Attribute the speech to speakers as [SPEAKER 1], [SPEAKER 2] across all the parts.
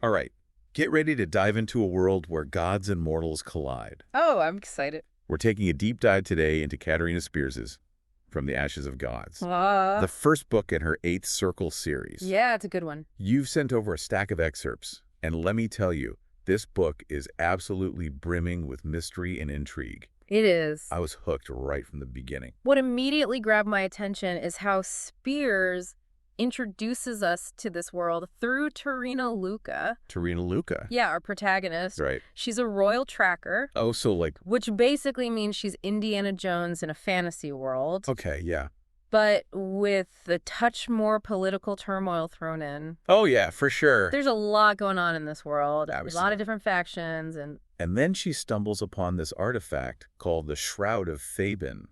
[SPEAKER 1] All right, get ready to dive into a world where gods and mortals collide.
[SPEAKER 2] Oh, I'm excited.
[SPEAKER 1] We're taking a deep dive today into Katerina SPEERS' From the Ashes of Gods,
[SPEAKER 2] Ah.
[SPEAKER 1] the first book in her 8th Circle series.
[SPEAKER 2] Yeah, it's a good one.
[SPEAKER 1] You've sent over a stack of excerpts, and let me tell you, this book is absolutely brimming with mystery and intrigue.
[SPEAKER 2] It is.
[SPEAKER 1] I was hooked right from the beginning.
[SPEAKER 2] What immediately grabbed my attention is how Spears introduces us to this world through Terena Luca.
[SPEAKER 1] Terena Luca.
[SPEAKER 2] Yeah, our protagonist.
[SPEAKER 1] Right.
[SPEAKER 2] She's a royal tracker.
[SPEAKER 1] Oh, so like...
[SPEAKER 2] Which basically means she's Indiana Jones in a fantasy world.
[SPEAKER 1] Okay, yeah.
[SPEAKER 2] But with a touch more political turmoil thrown in.
[SPEAKER 1] Oh, yeah, for sure.
[SPEAKER 2] There's a lot going on in this world.
[SPEAKER 1] Absolutely.
[SPEAKER 2] A lot of different factions.
[SPEAKER 1] And then she stumbles upon this artifact called the Shroud of Faybhen,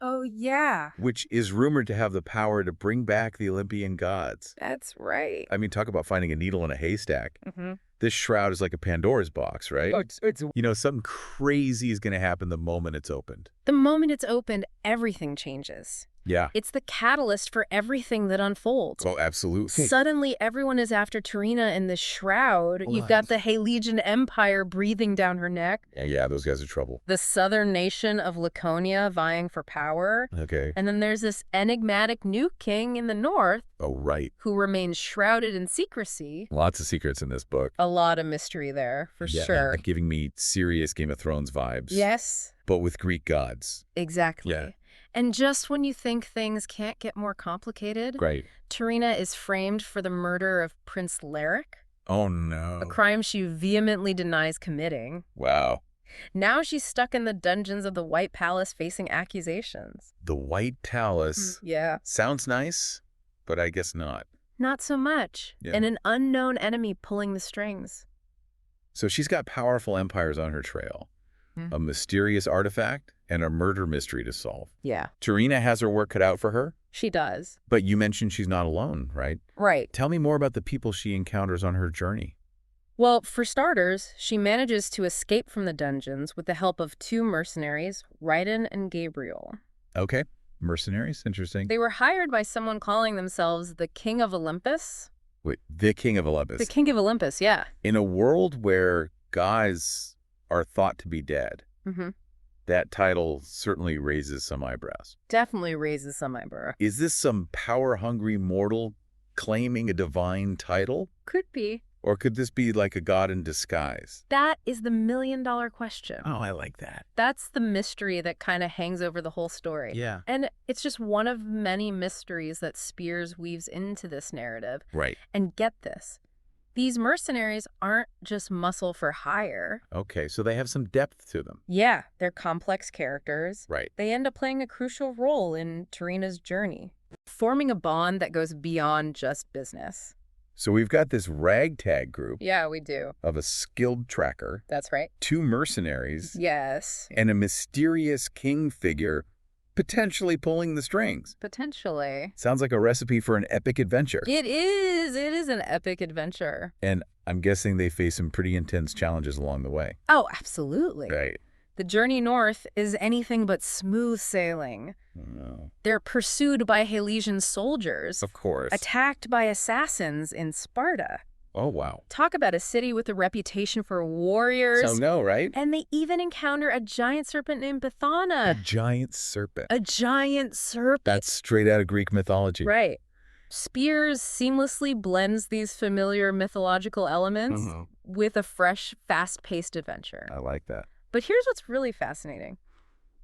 [SPEAKER 2] Oh, yeah.
[SPEAKER 1] which is rumored to have the power to bring back the Olympian gods.
[SPEAKER 2] That's right.
[SPEAKER 1] I mean, talk about finding a needle in a haystack.
[SPEAKER 2] Mm-hmm.
[SPEAKER 1] This shroud is like a Pandora's box, right?
[SPEAKER 2] Oh, it's
[SPEAKER 1] You know, something crazy is going to happen the moment it's opened.
[SPEAKER 2] The moment it's opened, everything changes.
[SPEAKER 1] Yeah.
[SPEAKER 2] It's the catalyst for everything that unfolds.
[SPEAKER 1] Oh, absolutely.
[SPEAKER 2] Suddenly, everyone is after Terena in this shroud.
[SPEAKER 1] Hold
[SPEAKER 2] You've
[SPEAKER 1] on.
[SPEAKER 2] got the Legion Empire breathing down her neck.
[SPEAKER 1] Yeah, those guys are trouble.
[SPEAKER 2] The southern nation of Laconia vying for power.
[SPEAKER 1] Okay.
[SPEAKER 2] And then there's this enigmatic new king in the north
[SPEAKER 1] Oh, right.
[SPEAKER 2] who remains shrouded in secrecy.
[SPEAKER 1] Lots of secrets in this book.
[SPEAKER 2] A lot of mystery there, for sure.
[SPEAKER 1] Giving me serious Game of Thrones vibes.
[SPEAKER 2] Yes,
[SPEAKER 1] But with Greek gods.
[SPEAKER 2] exactly.
[SPEAKER 1] Yeah.
[SPEAKER 2] And just when you think things can't get more complicated,
[SPEAKER 1] Right.
[SPEAKER 2] Terena is framed for the murder of Prince Lerek,
[SPEAKER 1] Oh, no.
[SPEAKER 2] a crime she vehemently denies committing.
[SPEAKER 1] Wow.
[SPEAKER 2] Now she's stuck in the dungeons of the White Palace facing accusations.
[SPEAKER 1] The White Palace.
[SPEAKER 2] Yeah.
[SPEAKER 1] Sounds nice, but I guess not.
[SPEAKER 2] Not so much.
[SPEAKER 1] Yeah.
[SPEAKER 2] And an unknown enemy pulling the strings.
[SPEAKER 1] So she's got powerful empires on her trail,
[SPEAKER 2] Hmm.
[SPEAKER 1] a mysterious artifact, and a murder mystery to solve.
[SPEAKER 2] Yeah.
[SPEAKER 1] Terena has her work cut out for her,
[SPEAKER 2] She does.
[SPEAKER 1] but you mentioned she's not alone, right?
[SPEAKER 2] Right.
[SPEAKER 1] Tell me more about the people she encounters on her journey.
[SPEAKER 2] Well, for starters, she manages to escape from the dungeons with the help of two mercenaries, Raiden and Gabriel.
[SPEAKER 1] Okay. Mercenaries? Interesting.
[SPEAKER 2] They were hired by someone calling themselves the King of Olympus.
[SPEAKER 1] Wait, the King of Olympus.
[SPEAKER 2] The King of Olympus, yeah.
[SPEAKER 1] In a world where gods are thought to be dead,
[SPEAKER 2] Mm-hmm.
[SPEAKER 1] that title certainly raises some eyebrows.
[SPEAKER 2] Definitely raises some eyebrow.
[SPEAKER 1] Is this some power-hungry mortal claiming a divine title?
[SPEAKER 2] Could be.
[SPEAKER 1] Or could this be like a god in disguise?
[SPEAKER 2] That is the million-dollar question.
[SPEAKER 1] Oh, I like that.
[SPEAKER 2] That's the mystery that kind of hangs over the whole story.
[SPEAKER 1] Yeah.
[SPEAKER 2] And it's just one of many mysteries that Spears weaves into this narrative.
[SPEAKER 1] Right.
[SPEAKER 2] And get this. These mercenaries aren't just muscle for hire.
[SPEAKER 1] Okay, so they have some depth to them.
[SPEAKER 2] Yeah, they're complex characters.
[SPEAKER 1] Right.
[SPEAKER 2] They end up playing a crucial role in Terena's journey, forming a bond that goes beyond just business.
[SPEAKER 1] So we've got this ragtag group
[SPEAKER 2] Yeah, we do.
[SPEAKER 1] of a skilled tracker,
[SPEAKER 2] That's right.
[SPEAKER 1] 2 mercenaries,
[SPEAKER 2] Yes.
[SPEAKER 1] and a mysterious king figure potentially pulling the strings.
[SPEAKER 2] Potentially.
[SPEAKER 1] Sounds like a recipe for an epic adventure.
[SPEAKER 2] It is. It is an epic adventure.
[SPEAKER 1] And I'm guessing they face some pretty intense challenges along the way.
[SPEAKER 2] Oh, absolutely.
[SPEAKER 1] Right.
[SPEAKER 2] The journey north is anything but smooth sailing.
[SPEAKER 1] Oh,
[SPEAKER 2] They're pursued by Halesian soldiers,
[SPEAKER 1] of course.
[SPEAKER 2] attacked by assassins in Sparta.
[SPEAKER 1] Oh, wow.
[SPEAKER 2] Talk about a city with a reputation for warriors.
[SPEAKER 1] So no, right?
[SPEAKER 2] And they even encounter a giant serpent named
[SPEAKER 1] A
[SPEAKER 2] Bethana.
[SPEAKER 1] giant serpent.
[SPEAKER 2] A giant serpent.
[SPEAKER 1] That's straight out of Greek mythology.
[SPEAKER 2] Right. Spears seamlessly blends these familiar mythological elements with a fresh, fast-paced adventure.
[SPEAKER 1] I like that.
[SPEAKER 2] But here's what's really fascinating.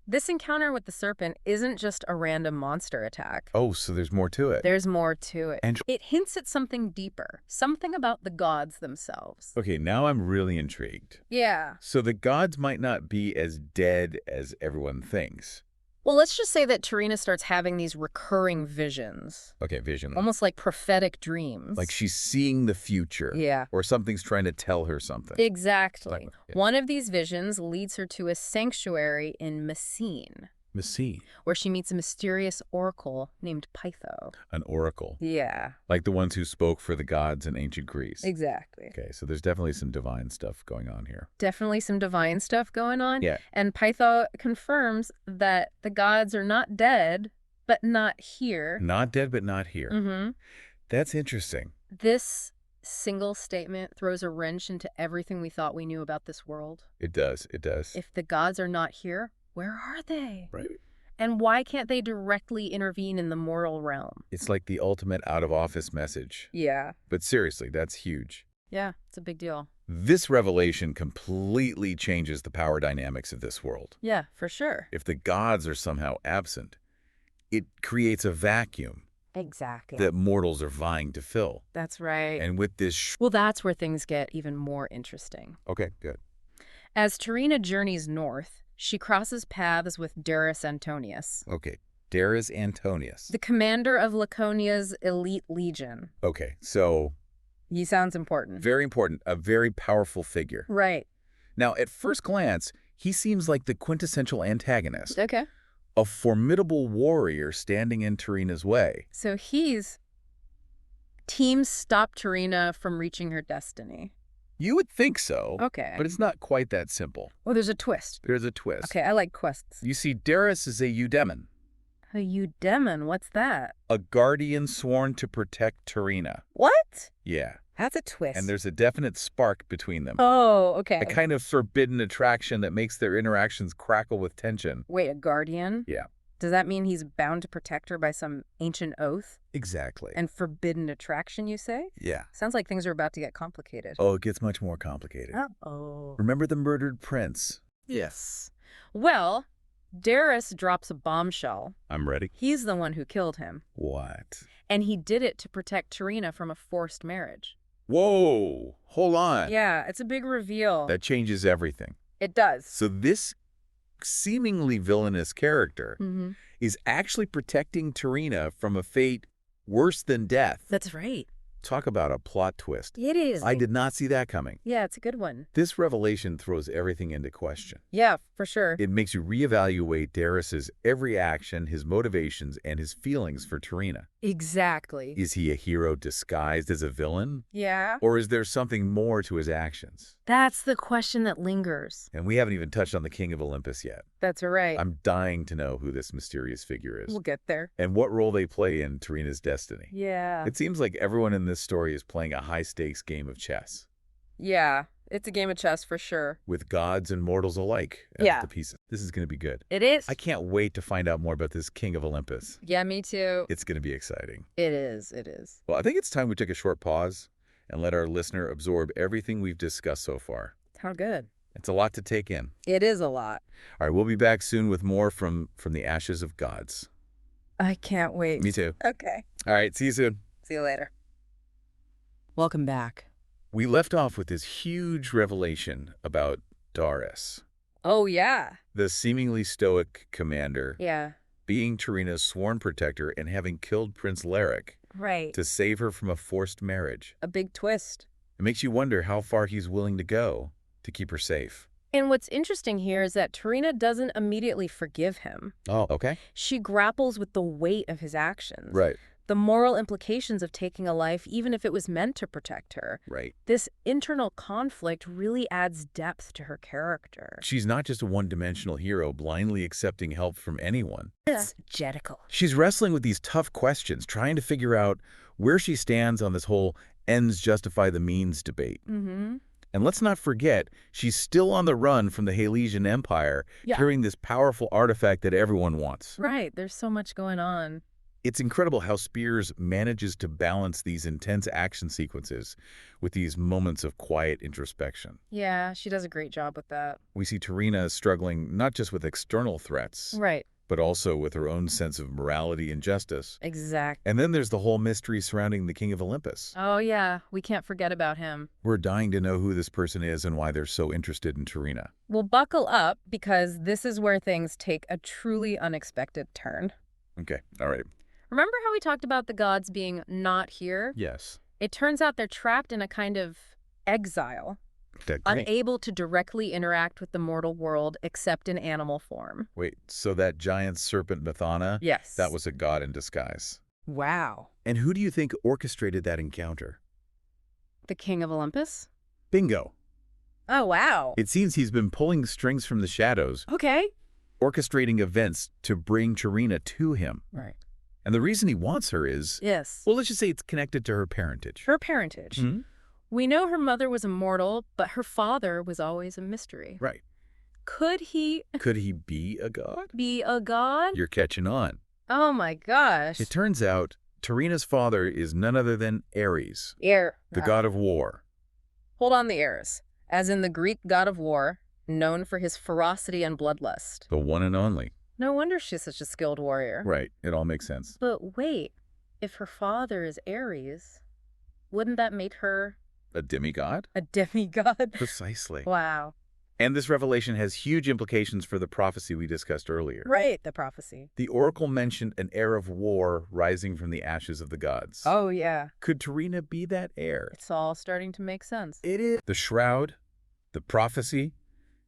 [SPEAKER 2] This encounter with the serpent isn't just a random monster attack.
[SPEAKER 1] Oh, so there's more to it.
[SPEAKER 2] There's more to it.
[SPEAKER 1] And-
[SPEAKER 2] It hints at something deeper, something about the gods themselves.
[SPEAKER 1] Okay, now I'm really intrigued.
[SPEAKER 2] Yeah.
[SPEAKER 1] So the gods might not be as dead as everyone thinks.
[SPEAKER 2] Well, let's just say that Terena starts having these recurring visions,
[SPEAKER 1] Okay, vision.
[SPEAKER 2] almost like prophetic dreams.
[SPEAKER 1] Like she's seeing the future.
[SPEAKER 2] Yeah.
[SPEAKER 1] Or something's trying to tell her something.
[SPEAKER 2] Exactly.
[SPEAKER 1] Yeah.
[SPEAKER 2] One of these visions leads her to a sanctuary in Messene,
[SPEAKER 1] Messene.
[SPEAKER 2] where she meets a mysterious oracle named Pytho.
[SPEAKER 1] An oracle.
[SPEAKER 2] Yeah,
[SPEAKER 1] Like the ones who spoke for the gods in ancient Greece.
[SPEAKER 2] exactly.
[SPEAKER 1] Okay, so there's definitely some divine stuff going on here.
[SPEAKER 2] Definitely some divine stuff going on.
[SPEAKER 1] Yeah.
[SPEAKER 2] And Pytho confirms that the gods are not dead, but not here.
[SPEAKER 1] Not dead, but not here.
[SPEAKER 2] Mm-hmm.
[SPEAKER 1] That's interesting.
[SPEAKER 2] This single statement throws a wrench into everything we thought we knew about this world.
[SPEAKER 1] It does. It does.
[SPEAKER 2] If the gods are not here, where are they?
[SPEAKER 1] Right.
[SPEAKER 2] And why can't they directly intervene in the mortal realm?
[SPEAKER 1] It's like the ultimate out-of-office message.
[SPEAKER 2] Yeah.
[SPEAKER 1] But seriously, that's huge.
[SPEAKER 2] Yeah, it's a big deal.
[SPEAKER 1] This revelation completely changes the power dynamics of this world.
[SPEAKER 2] Yeah, for sure.
[SPEAKER 1] If the gods are somehow absent, it creates a vacuum
[SPEAKER 2] Exactly.
[SPEAKER 1] that mortals are vying to fill.
[SPEAKER 2] That's right.
[SPEAKER 1] And with this...
[SPEAKER 2] Well, that's where things get even more interesting.
[SPEAKER 1] Okay, good.
[SPEAKER 2] As Terena journeys north, she crosses paths with Darus Antonius,
[SPEAKER 1] Okay, Darus Antonius.
[SPEAKER 2] the commander of Laconia's elite legion.
[SPEAKER 1] Okay, so...
[SPEAKER 2] He sounds important.
[SPEAKER 1] Very important, a very powerful figure.
[SPEAKER 2] Right.
[SPEAKER 1] Now, at first glance, he seems like the quintessential antagonist.
[SPEAKER 2] Okay.
[SPEAKER 1] A formidable warrior standing in Terena's way.
[SPEAKER 2] So he's... Team stop Terena from reaching her destiny.
[SPEAKER 1] You would think so,
[SPEAKER 2] Okay.
[SPEAKER 1] but it's not quite that simple.
[SPEAKER 2] Oh, there's a twist.
[SPEAKER 1] There's a twist.
[SPEAKER 2] Okay, I like twists.
[SPEAKER 1] You see, Darus is a eudemon,
[SPEAKER 2] A eudemon, what's that?
[SPEAKER 1] a guardian sworn to protect Terena.
[SPEAKER 2] What?
[SPEAKER 1] Yeah,
[SPEAKER 2] That's a twist.
[SPEAKER 1] and there's a definite spark between them.
[SPEAKER 2] Oh, okay.
[SPEAKER 1] A kind of forbidden attraction that makes their interactions crackle with tension.
[SPEAKER 2] Wait, a guardian?
[SPEAKER 1] Yeah.
[SPEAKER 2] Does that mean he's bound to protect her by some ancient oath?
[SPEAKER 1] Exactly.
[SPEAKER 2] And forbidden attraction, you say?
[SPEAKER 1] Yeah.
[SPEAKER 2] Sounds like things are about to get complicated.
[SPEAKER 1] Oh, it gets much more complicated.
[SPEAKER 2] Uh-oh.
[SPEAKER 1] Remember the murdered prince?
[SPEAKER 2] Yes. Well, Darus drops a bombshell.
[SPEAKER 1] I'm ready.
[SPEAKER 2] He's the one who killed him.
[SPEAKER 1] What?
[SPEAKER 2] And he did it to protect Terena from a forced marriage.
[SPEAKER 1] Whoa, hold on.
[SPEAKER 2] Yeah, it's a big reveal.
[SPEAKER 1] That changes everything.
[SPEAKER 2] It does.
[SPEAKER 1] So this seemingly villainous character
[SPEAKER 2] Mm-hmm.
[SPEAKER 1] is actually protecting Terena from a fate worse than death.
[SPEAKER 2] That's right.
[SPEAKER 1] Talk about a plot twist.
[SPEAKER 2] It is.
[SPEAKER 1] I did not see that coming.
[SPEAKER 2] Yeah, it's a good one.
[SPEAKER 1] This revelation throws everything into question.
[SPEAKER 2] Yeah, for sure.
[SPEAKER 1] It makes you reevaluate Darus's every action, his motivations, and his feelings for Terena.
[SPEAKER 2] Exactly.
[SPEAKER 1] Is he a hero disguised as a villain?
[SPEAKER 2] Yeah.
[SPEAKER 1] Or is there something more to his actions?
[SPEAKER 2] That's the question that lingers.
[SPEAKER 1] And we haven't even touched on the King of Olympus yet.
[SPEAKER 2] That's right.
[SPEAKER 1] I'm dying to know who this mysterious figure is.
[SPEAKER 2] We'll get there.
[SPEAKER 1] And what role they play in Terena's destiny.
[SPEAKER 2] Yeah.
[SPEAKER 1] It seems like everyone in this story is playing a high-stakes game of chess,
[SPEAKER 2] Yeah, it's a game of chess for sure.
[SPEAKER 1] with gods and mortals alike as
[SPEAKER 2] Yeah.
[SPEAKER 1] the pieces. This is going to be good.
[SPEAKER 2] It is.
[SPEAKER 1] I can't wait to find out more about this King of Olympus.
[SPEAKER 2] Yeah, me too.
[SPEAKER 1] It's going to be exciting.
[SPEAKER 2] It is. It is.
[SPEAKER 1] Well, I think it's time we took a short pause and let our listener absorb everything we've discussed so far.
[SPEAKER 2] How good.
[SPEAKER 1] It's a lot to take in.
[SPEAKER 2] It is a lot.
[SPEAKER 1] All right, we'll be back soon with more from the ashes of gods.
[SPEAKER 2] I can't wait.
[SPEAKER 1] Me too.
[SPEAKER 2] Okay.
[SPEAKER 1] All right, see you soon.
[SPEAKER 2] See you later. Welcome back.
[SPEAKER 1] We left off with this huge revelation about Darus,
[SPEAKER 2] Oh, yeah.
[SPEAKER 1] the seemingly stoic commander,
[SPEAKER 2] Yeah.
[SPEAKER 1] being Terena's sworn protector and having killed Prince Lerek
[SPEAKER 2] Right.
[SPEAKER 1] to save her from a forced marriage.
[SPEAKER 2] A big twist.
[SPEAKER 1] It makes you wonder how far he's willing to go to keep her safe.
[SPEAKER 2] And what's interesting here is that Terena doesn't immediately forgive him.
[SPEAKER 1] Oh, okay.
[SPEAKER 2] She grapples with the weight of his actions.
[SPEAKER 1] Right,
[SPEAKER 2] The moral implications of taking a life, even if it was meant to protect her.
[SPEAKER 1] right.
[SPEAKER 2] This internal conflict really adds depth to her character.
[SPEAKER 1] She's not just a one-dimensional hero blindly accepting help from anyone.
[SPEAKER 2] It's jetical.
[SPEAKER 1] She's wrestling with these tough questions, trying to figure out where she stands on this whole ends justify the means debate.
[SPEAKER 2] Mm-hmm.
[SPEAKER 1] And let's not forget, she's still on the run from the Halesian Empire,
[SPEAKER 2] Yeah.
[SPEAKER 1] carrying this powerful artifact that everyone wants.
[SPEAKER 2] Right. There's so much going on.
[SPEAKER 1] It's incredible how Spears manages to balance these intense action sequences with these moments of quiet introspection.
[SPEAKER 2] Yeah, she does a great job with that.
[SPEAKER 1] We see Terena struggling not just with external threats,
[SPEAKER 2] Right.
[SPEAKER 1] but also with her own sense of morality and justice.
[SPEAKER 2] Exactly.
[SPEAKER 1] And then there's the whole mystery surrounding the King of Olympus.
[SPEAKER 2] Oh, yeah. We can't forget about him.
[SPEAKER 1] We're dying to know who this person is and why they're so interested in Terena.
[SPEAKER 2] Well, buckle up, because this is where things take a truly unexpected turn.
[SPEAKER 1] Okay, all right.
[SPEAKER 2] Remember how we talked about the gods being not here?
[SPEAKER 1] Yes.
[SPEAKER 2] It turns out they're trapped in a kind of exile,
[SPEAKER 1] Great.
[SPEAKER 2] unable to directly interact with the mortal world except in animal form.
[SPEAKER 1] Wait, so that giant serpent Bethana,
[SPEAKER 2] Yes.
[SPEAKER 1] that was a god in disguise.
[SPEAKER 2] Wow.
[SPEAKER 1] And who do you think orchestrated that encounter?
[SPEAKER 2] The King of Olympus?
[SPEAKER 1] Bingo.
[SPEAKER 2] Oh, wow.
[SPEAKER 1] It seems he's been pulling strings from the shadows,
[SPEAKER 2] Okay.
[SPEAKER 1] orchestrating events to bring Terena to him.
[SPEAKER 2] Right.
[SPEAKER 1] And the reason he wants her is,
[SPEAKER 2] Yes.
[SPEAKER 1] well, let's just say it's connected to her parentage.
[SPEAKER 2] Her parentage.
[SPEAKER 1] Hmm?
[SPEAKER 2] We know her mother was immortal, but her father was always a mystery.
[SPEAKER 1] Right.
[SPEAKER 2] Could he
[SPEAKER 1] Could he be a god?
[SPEAKER 2] be a god?
[SPEAKER 1] You're catching on.
[SPEAKER 2] Oh my gosh.
[SPEAKER 1] It turns out Terena's father is none other than Ares,
[SPEAKER 2] Heir.
[SPEAKER 1] the god of war.
[SPEAKER 2] Hold on, the heirs. As in the Greek god of war, known for his ferocity and bloodlust.
[SPEAKER 1] The one and only.
[SPEAKER 2] No wonder she's such a skilled warrior.
[SPEAKER 1] Right. It all makes sense.
[SPEAKER 2] But wait, if her father is Ares, wouldn't that make her
[SPEAKER 1] A demigod?
[SPEAKER 2] a demigod?
[SPEAKER 1] Precisely.
[SPEAKER 2] Wow.
[SPEAKER 1] And this revelation has huge implications for the prophecy we discussed earlier.
[SPEAKER 2] Right, the prophecy.
[SPEAKER 1] The oracle mentioned an heir of war rising from the ashes of the gods.
[SPEAKER 2] Oh, yeah.
[SPEAKER 1] Could Terena be that heir?
[SPEAKER 2] It's all starting to make sense.
[SPEAKER 1] It is. The shroud, the prophecy,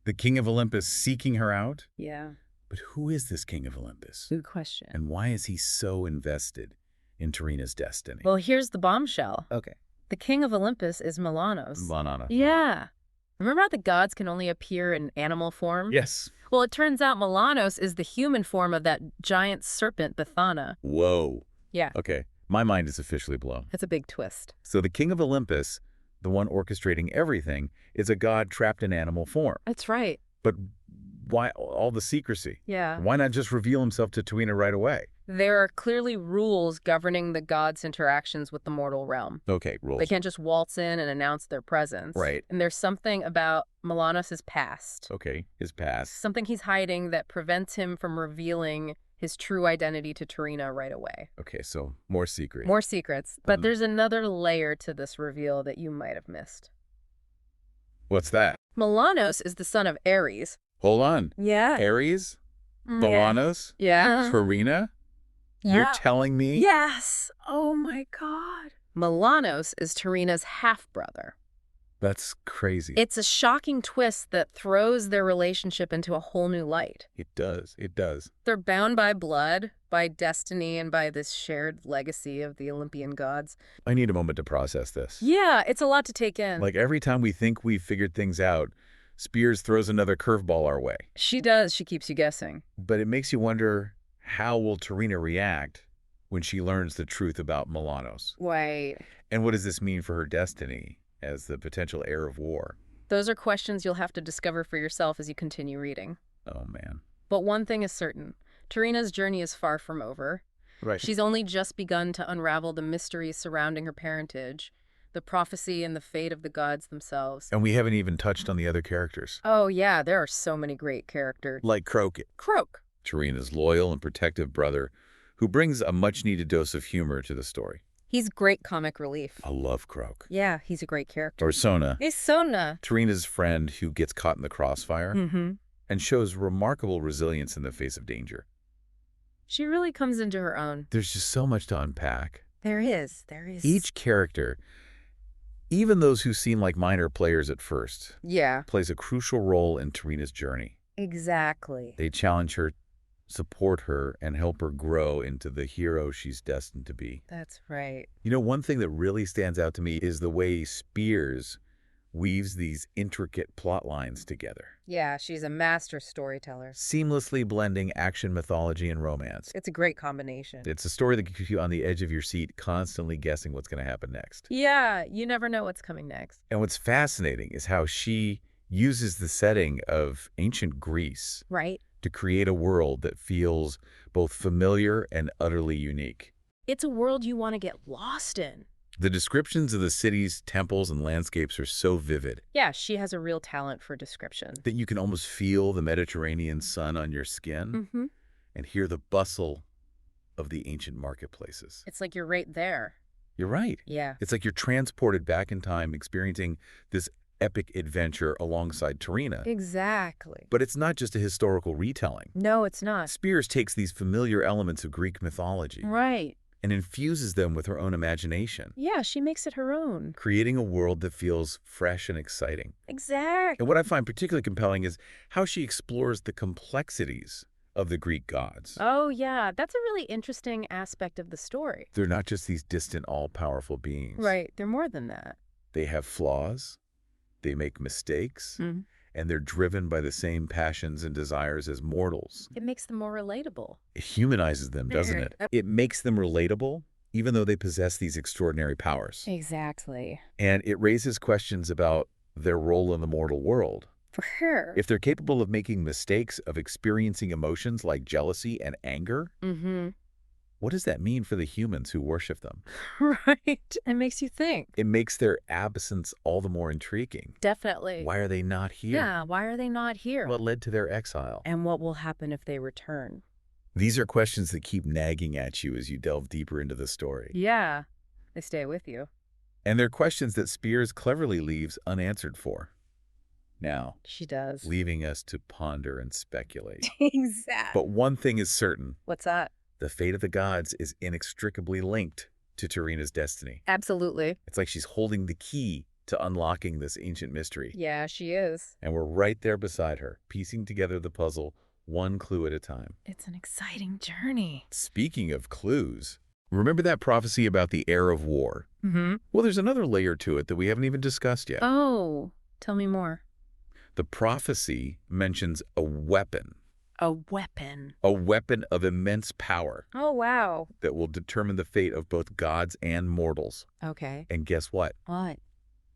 [SPEAKER 1] the King of Olympus seeking her out.
[SPEAKER 2] Yeah.
[SPEAKER 1] But who is this King of Olympus?
[SPEAKER 2] Good question.
[SPEAKER 1] And why is he so invested in Terena's destiny?
[SPEAKER 2] Well, here's the bombshell.
[SPEAKER 1] Okay.
[SPEAKER 2] The King of Olympus is Melanos.
[SPEAKER 1] Banana.
[SPEAKER 2] Yeah. Remember how the gods can only appear in animal form?
[SPEAKER 1] Yes.
[SPEAKER 2] Well, it turns out Melanos is the human form of that giant serpent, Bethana.
[SPEAKER 1] Whoa.
[SPEAKER 2] Yeah.
[SPEAKER 1] Okay. My mind is officially blown.
[SPEAKER 2] That's a big twist.
[SPEAKER 1] So the King of Olympus, the one orchestrating everything, is a god trapped in animal form.
[SPEAKER 2] That's right.
[SPEAKER 1] But why all the secrecy?
[SPEAKER 2] Yeah.
[SPEAKER 1] Why not just reveal himself to Terena right away?
[SPEAKER 2] There are clearly rules governing the gods' interactions with the mortal realm.
[SPEAKER 1] Okay, rules.
[SPEAKER 2] They can't just waltz in and announce their presence.
[SPEAKER 1] Right.
[SPEAKER 2] And there's something about Melanos' past.
[SPEAKER 1] Okay, his past.
[SPEAKER 2] Something he's hiding that prevents him from revealing his true identity to Terena right away.
[SPEAKER 1] Okay, so more secret.
[SPEAKER 2] More secrets. But there's another layer to this reveal that you might have missed.
[SPEAKER 1] What's that?
[SPEAKER 2] Melanos is the son of Ares.
[SPEAKER 1] Hold on.
[SPEAKER 2] Yeah.
[SPEAKER 1] Ares?
[SPEAKER 2] Yeah.
[SPEAKER 1] Melanos?
[SPEAKER 2] Yeah.
[SPEAKER 1] Terena? You're telling me?
[SPEAKER 2] Yes. Oh my God. Melanos is Terena's half-brother.
[SPEAKER 1] That's crazy.
[SPEAKER 2] It's a shocking twist that throws their relationship into a whole new light.
[SPEAKER 1] It does. It does.
[SPEAKER 2] They're bound by blood, by destiny, and by this shared legacy of the Olympian gods.
[SPEAKER 1] I need a moment to process this.
[SPEAKER 2] Yeah, it's a lot to take in.
[SPEAKER 1] Like every time we think we've figured things out, Spears throws another curveball our way.
[SPEAKER 2] She does. She keeps you guessing.
[SPEAKER 1] But it makes you wonder, how will Terena react when she learns the truth about Melanos?
[SPEAKER 2] Wait.
[SPEAKER 1] And what does this mean for her destiny as the potential heir of war?
[SPEAKER 2] Those are questions you'll have to discover for yourself as you continue reading.
[SPEAKER 1] Oh, man.
[SPEAKER 2] But one thing is certain. Terena's journey is far from over.
[SPEAKER 1] Right.
[SPEAKER 2] She's only just begun to unravel the mysteries surrounding her parentage, the prophecy and the fate of the gods themselves.
[SPEAKER 1] And we haven't even touched on the other characters.
[SPEAKER 2] Oh, yeah, there are so many great characters.
[SPEAKER 1] Like Croak.
[SPEAKER 2] Croak.
[SPEAKER 1] Terena's loyal and protective brother, who brings a much-needed dose of humor to the story.
[SPEAKER 2] He's great comic relief.
[SPEAKER 1] I love Croak.
[SPEAKER 2] Yeah, he's a great character.
[SPEAKER 1] Or Sonah.
[SPEAKER 2] He's Sonah.
[SPEAKER 1] Terena's friend who gets caught in the crossfire
[SPEAKER 2] Mm-hmm.
[SPEAKER 1] and shows remarkable resilience in the face of danger.
[SPEAKER 2] She really comes into her own.
[SPEAKER 1] There's just so much to unpack.
[SPEAKER 2] There is. There is.
[SPEAKER 1] Each character, even those who seem like minor players at first,
[SPEAKER 2] Yeah.
[SPEAKER 1] plays a crucial role in Terena's journey.
[SPEAKER 2] Exactly.
[SPEAKER 1] They challenge her, support her, and help her grow into the hero she's destined to be.
[SPEAKER 2] That's right.
[SPEAKER 1] You know, one thing that really stands out to me is the way Spears weaves these intricate plot lines together,
[SPEAKER 2] Yeah, she's a master storyteller.
[SPEAKER 1] seamlessly blending action, mythology, and romance.
[SPEAKER 2] It's a great combination.
[SPEAKER 1] It's a story that keeps you on the edge of your seat, constantly guessing what's going to happen next.
[SPEAKER 2] Yeah, you never know what's coming next.
[SPEAKER 1] And what's fascinating is how she uses the setting of ancient Greece
[SPEAKER 2] Right?
[SPEAKER 1] to create a world that feels both familiar and utterly unique.
[SPEAKER 2] It's a world you want to get lost in.
[SPEAKER 1] The descriptions of the cities, temples, and landscapes are so vivid
[SPEAKER 2] Yeah, she has a real talent for description.
[SPEAKER 1] that you can almost feel the Mediterranean sun on your skin
[SPEAKER 2] Mm-hmm.
[SPEAKER 1] and hear the bustle of the ancient marketplaces.
[SPEAKER 2] It's like you're right there.
[SPEAKER 1] You're right.
[SPEAKER 2] Yeah.
[SPEAKER 1] It's like you're transported back in time, experiencing this epic adventure alongside Terena.
[SPEAKER 2] Exactly.
[SPEAKER 1] But it's not just a historical retelling.
[SPEAKER 2] No, it's not.
[SPEAKER 1] Spears takes these familiar elements of Greek mythology
[SPEAKER 2] Right.
[SPEAKER 1] and infuses them with her own imagination,
[SPEAKER 2] Yeah, she makes it her own.
[SPEAKER 1] creating a world that feels fresh and exciting.
[SPEAKER 2] Exactly.
[SPEAKER 1] And what I find particularly compelling is how she explores the complexities of the Greek gods.
[SPEAKER 2] Oh, yeah. That's a really interesting aspect of the story.
[SPEAKER 1] They're not just these distant, all-powerful beings.
[SPEAKER 2] Right. They're more than that.
[SPEAKER 1] They have flaws, they make mistakes,
[SPEAKER 2] Mhm.
[SPEAKER 1] and they're driven by the same passions and desires as mortals.
[SPEAKER 2] It makes them more relatable.
[SPEAKER 1] It humanizes them, doesn't it? It makes them relatable, even though they possess these extraordinary powers.
[SPEAKER 2] Exactly.
[SPEAKER 1] And it raises questions about their role in the mortal world.
[SPEAKER 2] For sure.
[SPEAKER 1] If they're capable of making mistakes, of experiencing emotions like jealousy and anger, what does that mean for the humans who worship them?
[SPEAKER 2] Right. It makes you think.
[SPEAKER 1] It makes their absence all the more intriguing.
[SPEAKER 2] Definitely.
[SPEAKER 1] Why are they not here?
[SPEAKER 2] Yeah, why are they not here?
[SPEAKER 1] What led to their exile?
[SPEAKER 2] And what will happen if they return?
[SPEAKER 1] These are questions that keep nagging at you as you delve deeper into the story.
[SPEAKER 2] Yeah, they stay with you.
[SPEAKER 1] And they're questions that Spears cleverly leaves unanswered for. Now,
[SPEAKER 2] She does.
[SPEAKER 1] leaving us to ponder and speculate.
[SPEAKER 2] Exactly.
[SPEAKER 1] But one thing is certain.
[SPEAKER 2] What's that?
[SPEAKER 1] The fate of the gods is inextricably linked to Terena's destiny.
[SPEAKER 2] Absolutely.
[SPEAKER 1] It's like she's holding the key to unlocking this ancient mystery.
[SPEAKER 2] Yeah, she is.
[SPEAKER 1] And we're right there beside her, piecing together the puzzle one clue at a time.
[SPEAKER 2] It's an exciting journey.
[SPEAKER 1] Speaking of clues, remember that prophecy about the heir of war?
[SPEAKER 2] Mm-hmm.
[SPEAKER 1] Well, there's another layer to it that we haven't even discussed yet.
[SPEAKER 2] Oh, tell me more.
[SPEAKER 1] The prophecy mentions a weapon.
[SPEAKER 2] A weapon.
[SPEAKER 1] A weapon of immense power
[SPEAKER 2] Oh, wow.
[SPEAKER 1] that will determine the fate of both gods and mortals.
[SPEAKER 2] Okay.
[SPEAKER 1] And guess what?
[SPEAKER 2] What?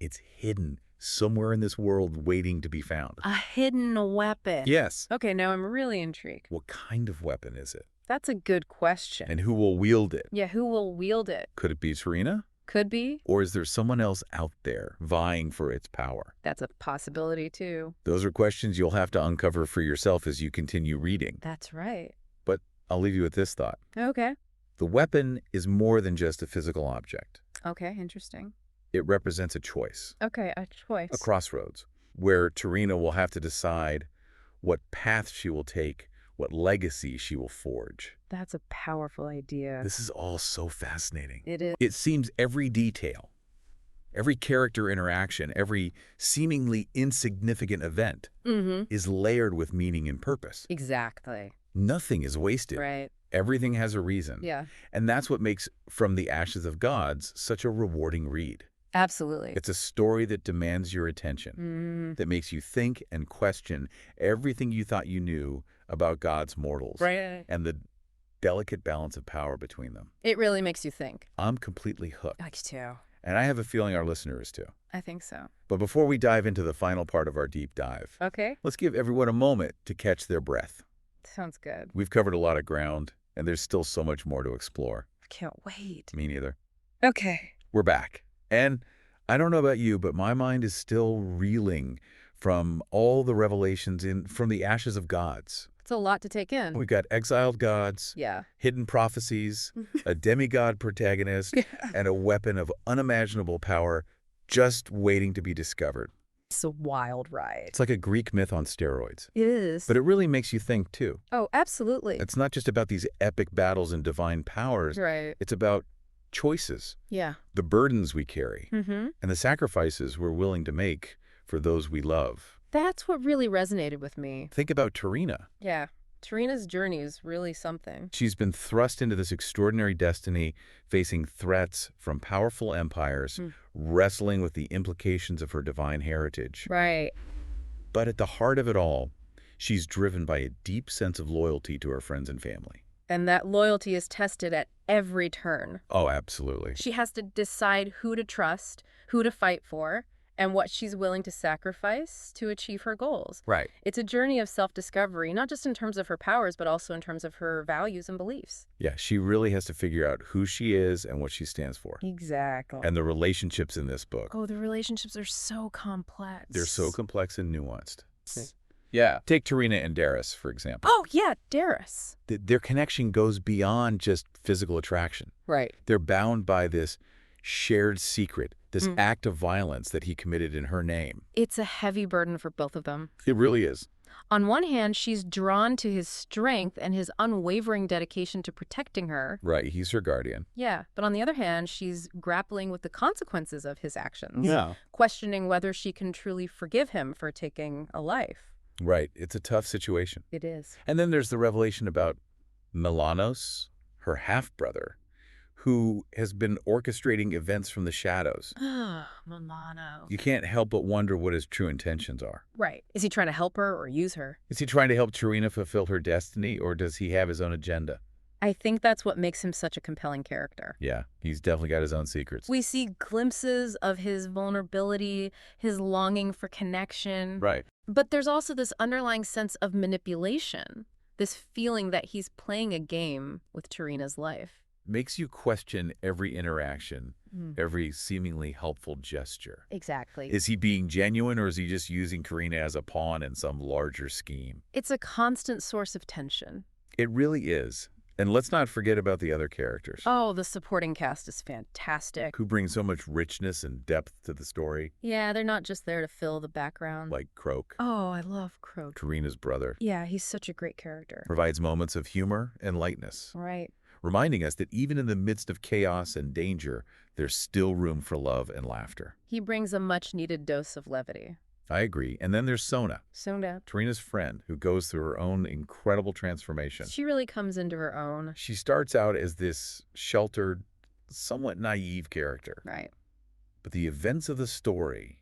[SPEAKER 1] It's hidden somewhere in this world waiting to be found.
[SPEAKER 2] A hidden weapon.
[SPEAKER 1] Yes.
[SPEAKER 2] Okay, now I'm really intrigued.
[SPEAKER 1] What kind of weapon is it?
[SPEAKER 2] That's a good question.
[SPEAKER 1] And who will wield it?
[SPEAKER 2] Yeah, who will wield it?
[SPEAKER 1] Could it be Terena?
[SPEAKER 2] Could be.
[SPEAKER 1] Or is there someone else out there vying for its power?
[SPEAKER 2] That's a possibility, too.
[SPEAKER 1] Those are questions you'll have to uncover for yourself as you continue reading.
[SPEAKER 2] That's right.
[SPEAKER 1] But I'll leave you with this thought.
[SPEAKER 2] Okay.
[SPEAKER 1] The weapon is more than just a physical object.
[SPEAKER 2] Okay, interesting.
[SPEAKER 1] It represents a choice,
[SPEAKER 2] Okay, a choice.
[SPEAKER 1] a crossroads, where Terena will have to decide what path she will take, what legacy she will forge.
[SPEAKER 2] That's a powerful idea.
[SPEAKER 1] This is all so fascinating.
[SPEAKER 2] It is.
[SPEAKER 1] It seems every detail, every character interaction, every seemingly insignificant event is layered with meaning and purpose.
[SPEAKER 2] Exactly.
[SPEAKER 1] Nothing is wasted.
[SPEAKER 2] Right.
[SPEAKER 1] Everything has a reason.
[SPEAKER 2] Yeah.
[SPEAKER 1] And that's what makes From the Ashes of Gods such a rewarding read.
[SPEAKER 2] Absolutely.
[SPEAKER 1] It's a story that demands your attention, that makes you think and question everything you thought you knew about God's mortals.
[SPEAKER 2] Right.
[SPEAKER 1] And the delicate balance of power between them.
[SPEAKER 2] It really makes you think.
[SPEAKER 1] I'm completely hooked.
[SPEAKER 2] I too.
[SPEAKER 1] And I have a feeling our listeners too.
[SPEAKER 2] I think so.
[SPEAKER 1] But before we dive into the final part of our deep dive,
[SPEAKER 2] Okay.
[SPEAKER 1] let's give everyone a moment to catch their breath.
[SPEAKER 2] Sounds good.
[SPEAKER 1] We've covered a lot of ground, and there's still so much more to explore.
[SPEAKER 2] I can't wait.
[SPEAKER 1] Me neither.
[SPEAKER 2] Okay.
[SPEAKER 1] We're back. And I don't know about you, but my mind is still reeling from all the revelations From the Ashes of Gods.
[SPEAKER 2] It's a lot to take in.
[SPEAKER 1] We've got exiled gods,
[SPEAKER 2] Yeah.
[SPEAKER 1] hidden prophecies, a demigod protagonist, and a weapon of unimaginable power just waiting to be discovered.
[SPEAKER 2] It's a wild ride.
[SPEAKER 1] It's like a Greek myth on steroids.
[SPEAKER 2] It is.
[SPEAKER 1] But it really makes you think, too.
[SPEAKER 2] Oh, absolutely.
[SPEAKER 1] It's not just about these epic battles and divine powers.
[SPEAKER 2] Right.
[SPEAKER 1] It's about choices,
[SPEAKER 2] Yeah.
[SPEAKER 1] the burdens we carry,
[SPEAKER 2] Mm-hmm.
[SPEAKER 1] and the sacrifices we're willing to make for those we love.
[SPEAKER 2] That's what really resonated with me.
[SPEAKER 1] Think about Terena.
[SPEAKER 2] Yeah. Terena's journey is really something.
[SPEAKER 1] She's been thrust into this extraordinary destiny, facing threats from powerful empires, wrestling with the implications of her divine heritage.
[SPEAKER 2] Right.
[SPEAKER 1] But at the heart of it all, she's driven by a deep sense of loyalty to her friends and family.
[SPEAKER 2] And that loyalty is tested at every turn.
[SPEAKER 1] Oh, absolutely.
[SPEAKER 2] She has to decide who to trust, who to fight for, and what she's willing to sacrifice to achieve her goals.
[SPEAKER 1] Right.
[SPEAKER 2] It's a journey of self-discovery, not just in terms of her powers, but also in terms of her values and beliefs.
[SPEAKER 1] Yeah, she really has to figure out who she is and what she stands for.
[SPEAKER 2] Exactly.
[SPEAKER 1] And the relationships in this book.
[SPEAKER 2] Oh, the relationships are so complex.
[SPEAKER 1] They're so complex and nuanced. Yeah. Take Terena and Darius, for example.
[SPEAKER 2] Oh, yeah, Darius.
[SPEAKER 1] Their connection goes beyond just physical attraction.
[SPEAKER 2] Right.
[SPEAKER 1] They're bound by this shared secret, this act of violence that he committed in her name.
[SPEAKER 2] It's a heavy burden for both of them.
[SPEAKER 1] It really is.
[SPEAKER 2] On one hand, she's drawn to his strength and his unwavering dedication to protecting her.
[SPEAKER 1] Right, he's her guardian.
[SPEAKER 2] Yeah, but on the other hand, she's grappling with the consequences of his actions.
[SPEAKER 1] Yeah.
[SPEAKER 2] Questioning whether she can truly forgive him for taking a life.
[SPEAKER 1] Right, it's a tough situation.
[SPEAKER 2] It is.
[SPEAKER 1] And then there's the revelation about Melanos, her half-brother, who has been orchestrating events from the shadows.
[SPEAKER 2] Melanos.
[SPEAKER 1] You can't help but wonder what his true intentions are.
[SPEAKER 2] Right. Is he trying to help her or use her?
[SPEAKER 1] Is he trying to help Terena fulfill her destiny, or does he have his own agenda?
[SPEAKER 2] I think that's what makes him such a compelling character.
[SPEAKER 1] Yeah, he's definitely got his own secrets.
[SPEAKER 2] We see glimpses of his vulnerability, his longing for connection.
[SPEAKER 1] Right.
[SPEAKER 2] But there's also this underlying sense of manipulation, this feeling that he's playing a game with Terena's life.
[SPEAKER 1] Makes you question every interaction, every seemingly helpful gesture.
[SPEAKER 2] Exactly.
[SPEAKER 1] Is he being genuine, or is he just using Terena as a pawn in some larger scheme?
[SPEAKER 2] It's a constant source of tension.
[SPEAKER 1] It really is. And let's not forget about the other characters.
[SPEAKER 2] Oh, the supporting cast is fantastic.
[SPEAKER 1] Who bring so much richness and depth to the story.
[SPEAKER 2] Yeah, they're not just there to fill the background.
[SPEAKER 1] Like Croak.
[SPEAKER 2] Oh, I love Croak.
[SPEAKER 1] Terena's brother.
[SPEAKER 2] Yeah, he's such a great character.
[SPEAKER 1] Provides moments of humor and lightness.
[SPEAKER 2] Right.
[SPEAKER 1] Reminding us that even in the midst of chaos and danger, there's still room for love and laughter.
[SPEAKER 2] He brings a much-needed dose of levity.
[SPEAKER 1] I agree. And then there's Sonah.
[SPEAKER 2] Sonah.
[SPEAKER 1] Terena's friend, who goes through her own incredible transformation.
[SPEAKER 2] She really comes into her own.
[SPEAKER 1] She starts out as this sheltered, somewhat naive character.
[SPEAKER 2] Right.
[SPEAKER 1] But the events of the story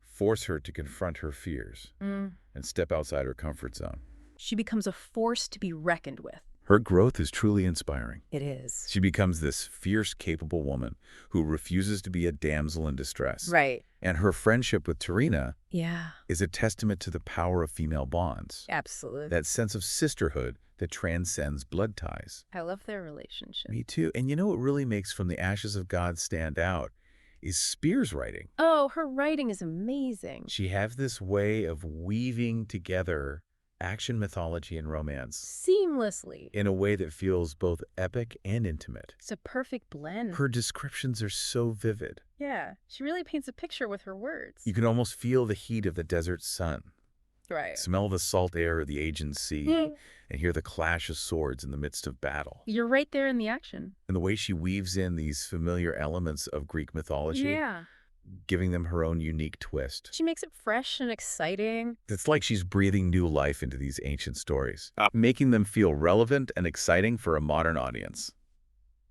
[SPEAKER 1] force her to confront her fears and step outside her comfort zone.
[SPEAKER 2] She becomes a force to be reckoned with.
[SPEAKER 1] Her growth is truly inspiring.
[SPEAKER 2] It is.
[SPEAKER 1] She becomes this fierce, capable woman who refuses to be a damsel in distress.
[SPEAKER 2] Right.
[SPEAKER 1] And her friendship with Terena
[SPEAKER 2] Yeah.
[SPEAKER 1] is a testament to the power of female bonds.
[SPEAKER 2] Absolutely.
[SPEAKER 1] That sense of sisterhood that transcends blood ties.
[SPEAKER 2] I love their relationship.
[SPEAKER 1] Me too. And you know what really makes From the Ashes of God stand out is Speers' writing.
[SPEAKER 2] Oh, her writing is amazing.
[SPEAKER 1] She has this way of weaving together action, mythology, and romance
[SPEAKER 2] Seamlessly.
[SPEAKER 1] in a way that feels both epic and intimate.
[SPEAKER 2] It's a perfect blend.
[SPEAKER 1] Her descriptions are so vivid.
[SPEAKER 2] Yeah, she really paints a picture with her words.
[SPEAKER 1] You can almost feel the heat of the desert sun,
[SPEAKER 2] Right.
[SPEAKER 1] smell the salt air of the Aegean Sea, and hear the clash of swords in the midst of battle.
[SPEAKER 2] You're right there in the action.
[SPEAKER 1] And the way she weaves in these familiar elements of Greek mythology,
[SPEAKER 2] Yeah.
[SPEAKER 1] giving them her own unique twist.
[SPEAKER 2] She makes it fresh and exciting.
[SPEAKER 1] It's like she's breathing new life into these ancient stories, making them feel relevant and exciting for a modern audience.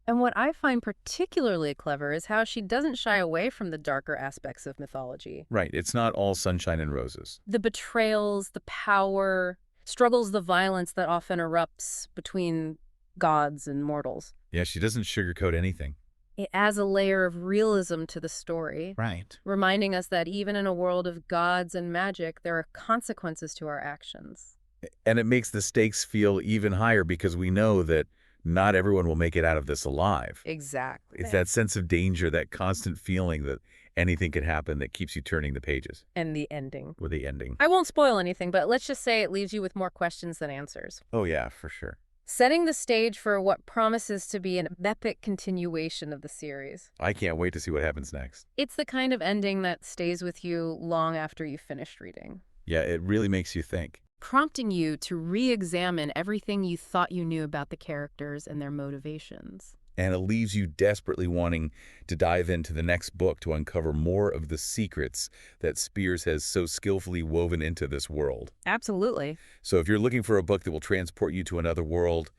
[SPEAKER 2] And what I find particularly clever is how she doesn't shy away from the darker aspects of mythology.
[SPEAKER 1] Right, it's not all sunshine and roses.
[SPEAKER 2] The betrayals, the power, struggles, the violence that often erupts between gods and mortals.
[SPEAKER 1] Yeah, she doesn't sugarcoat anything.
[SPEAKER 2] It adds a layer of realism to the story,
[SPEAKER 1] Right.
[SPEAKER 2] reminding us that even in a world of gods and magic, there are consequences to our actions.
[SPEAKER 1] And it makes the stakes feel even higher because we know that not everyone will make it out of this alive.
[SPEAKER 2] Exactly.
[SPEAKER 1] It's that sense of danger, that constant feeling that anything could happen that keeps you turning the pages.
[SPEAKER 2] And the ending.
[SPEAKER 1] With the ending.
[SPEAKER 2] I won't spoil anything, but let's just say it leaves you with more questions than answers.
[SPEAKER 1] Oh yeah, for sure.
[SPEAKER 2] Setting the stage for what promises to be an epic continuation of the series.
[SPEAKER 1] I can't wait to see what happens next.
[SPEAKER 2] It's the kind of ending that stays with you long after you've finished reading,
[SPEAKER 1] Yeah, it really makes you think.
[SPEAKER 2] prompting you to re-examine everything you thought you knew about the characters and their motivations.
[SPEAKER 1] And it leaves you desperately wanting to dive into the next book to uncover more of the secrets that Speers has so skillfully woven into this world.
[SPEAKER 2] Absolutely.
[SPEAKER 1] So if you're looking for a book that will transport you to another world,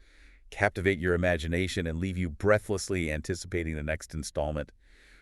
[SPEAKER 1] captivate your imagination, and leave you breathlessly anticipating the next installment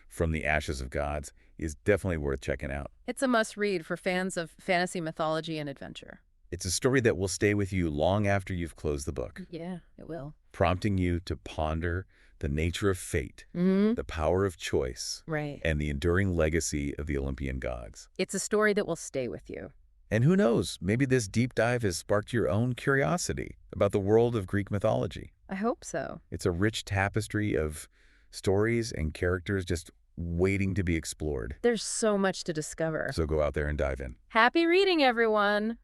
[SPEAKER 1] From the Ashes of Gods, is definitely worth checking out.
[SPEAKER 2] It's a must-read for fans of fantasy mythology and adventure.
[SPEAKER 1] It's a story that will stay with you long after you've closed the book,
[SPEAKER 2] Yeah, it will.
[SPEAKER 1] prompting you to ponder the nature of fate, the power of choice,
[SPEAKER 2] Right.
[SPEAKER 1] and the enduring legacy of the Olympian gods.
[SPEAKER 2] It's a story that will stay with you.
[SPEAKER 1] And who knows, maybe this deep dive has sparked your own curiosity about the world of Greek mythology.
[SPEAKER 2] I hope so.
[SPEAKER 1] It's a rich tapestry of stories and characters just waiting to be explored.
[SPEAKER 2] There's so much to discover.
[SPEAKER 1] So go out there and dive in.
[SPEAKER 2] Happy reading, everyone!